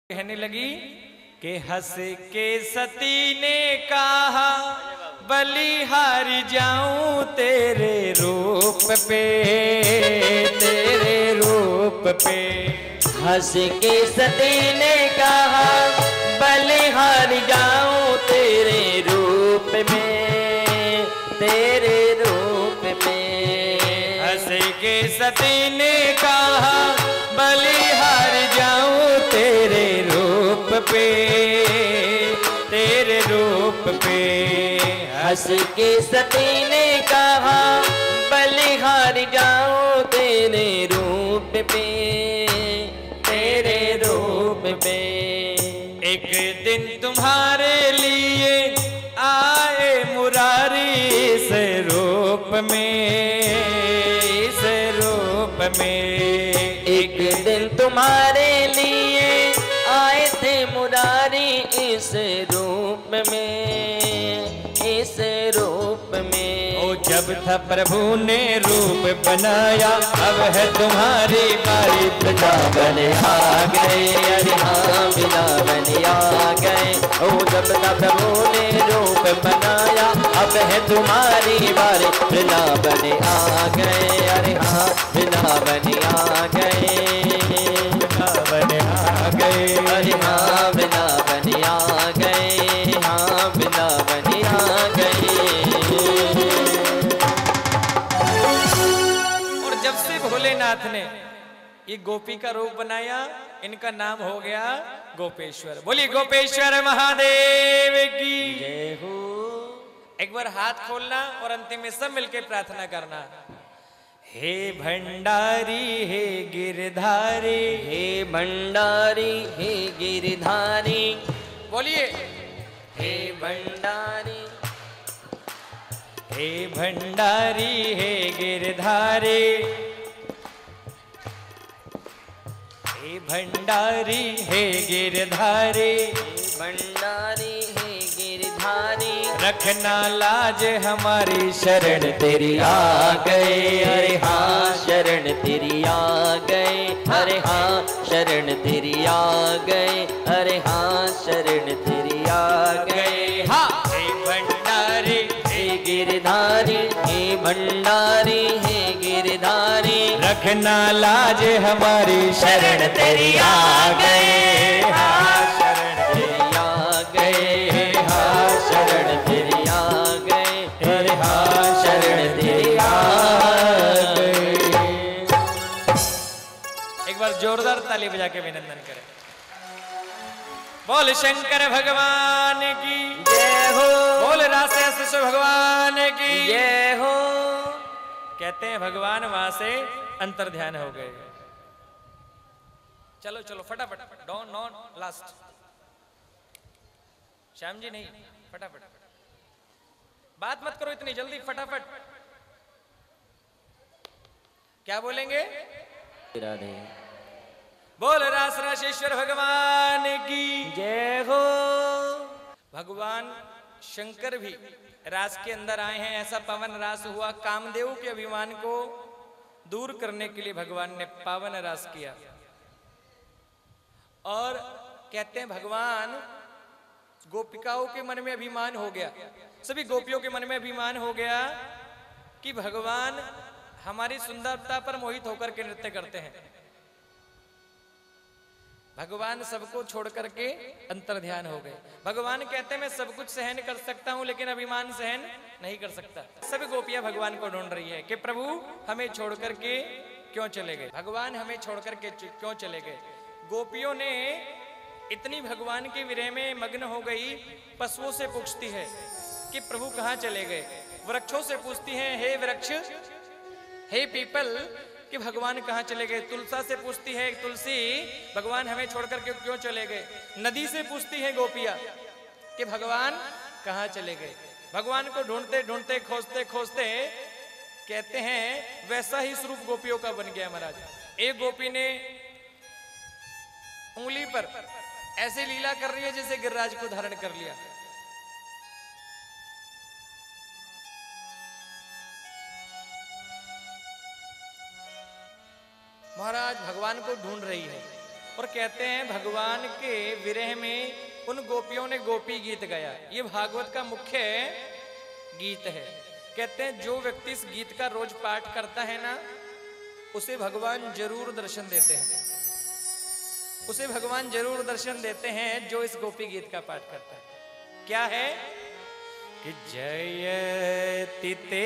कहने लगी कि हंस के सती ने कहा बलिहार जाऊं तेरे रूप पे, तेरे रूप पे। हंस के सती ने कहा बलिहार जाऊं तेरे रूप में, तेरे रूप में। हंस के सती ने कहा बलिहार जाऊं तेरे रूप पे, तेरे रूप पे। हंस के सती ने कहा बलिहार जाऊं तेरे रूप पे, तेरे रूप पे। एक दिन तुम्हारे लिए आए मुरारी इस रूप में, इस रूप में। एक दिन तुम्हारे लिए आए थे मुरारी इस रूप में, इस रूप में। ओ जब था प्रभु ने रूप बनाया, अब है तुम्हारी बारी। वृंदावन आ गए, अरे हाँ वृंदावन आ गए। ओ जब था प्रभु ने रूप बनाया, अब है तुम्हारी बारी। वृंदावन आ गए, अरे हाँ वृंदावन आ गए, वृंदावन आ गए, अरे हाँ वृंदावन आ गए, हाँ वृंदावन आ गए। और जब से भोलेनाथ ने ये गोपी का रूप बनाया, इनका नाम हो गया गोपेश्वर। बोलिए गोपेश्वर महादेव की जय हो। एक बार हाथ खोलना और अंतिम में सब मिलकर प्रार्थना करना। हे भंडारी हे गिरधारी, हे भंडारी हे गिरधारी। बोलिए हे भंडारी, हे भंडारी हे गिरधारी, हे भंडारी हे गिरधारी, भंडारी हे गिरधारी। रखना लाज हमारी शरण तेरी आ गए, अरे हाँ शरण तेरी आ गए, अरे हाँ शरण तेरी आ गए, अरे हाँ शरण तेरी आ गए। हाँ हे भंडारी हे गिरधारी, हे भंडारी हे गिरधारी। रखना लाज हमारी शरण तेरी आ गए, हाँ शरण तेरी आ गए, हाँ शरण तेरी आ गए, अरे हाँ शरण तेरी आ गए। एक बार जोरदार ताली बजा के अभिनंदन करें। बोल शंकर भगवान की जय हो, बोल रासेश्वर भगवान की जय हो। कहते हैं भगवान वहां से अंतर ध्यान हो गए। चलो चलो फटाफट, don non last. Shyam ji नहीं, फटाफट बात मत करो इतनी जल्दी, फटाफट। क्या बोलेंगे? राधे बोल रास राशेश्वर भगवान की जय हो। भगवान शंकर भी रास के अंदर आए हैं। ऐसा पावन रास हुआ, कामदेव के अभिमान को दूर करने के लिए भगवान ने पावन रास किया। और कहते हैं भगवान गोपिकाओं के मन में अभिमान हो गया, सभी गोपियों के मन में अभिमान हो गया कि भगवान हमारी सुंदरता पर मोहित होकर के नृत्य करते हैं। भगवान सबको छोड़ करके अंतर ध्यान हो गए। भगवान कहते हैं मैं सब कुछ सहन कर सकता हूं, लेकिन अभिमान सहन नहीं कर सकता। सभी गोपियां भगवान को ढूंढ रही है कि प्रभु हमें छोड़ करके क्यों चले गए, भगवान हमें छोड़ करके क्यों चले गए। गोपियों ने इतनी भगवान के विरह में मग्न हो गई, पशुओं से पूछती है कि प्रभु कहाँ चले गए, वृक्षों से पूछती हैं हे वृक्ष, हे पीपल कि भगवान कहाँ चले गए, तुलसा से पूछती है तुलसी भगवान हमें छोड़कर के क्यों चले गए, नदी से पूछती है गोपियां कि भगवान कहाँ चले गए। भगवान को ढूंढते ढूंढते खोजते खोजते कहते हैं वैसा ही स्वरूप गोपियों का बन गया महाराज। एक गोपी ने उंगली पर ऐसे लीला कर रही है जैसे गिरिराज को धारण कर लिया। महाराज भगवान को ढूंढ रही है और कहते हैं भगवान के विरह में उन गोपियों ने गोपी गीत गाया। ये भागवत का मुख्य गीत है। कहते हैं जो व्यक्ति इस गीत का रोज पाठ करता है ना, उसे भगवान जरूर दर्शन देते हैं। उसे भगवान जरूर दर्शन देते हैं जो इस गोपी गीत का पाठ करता है। क्या है कि जयति ते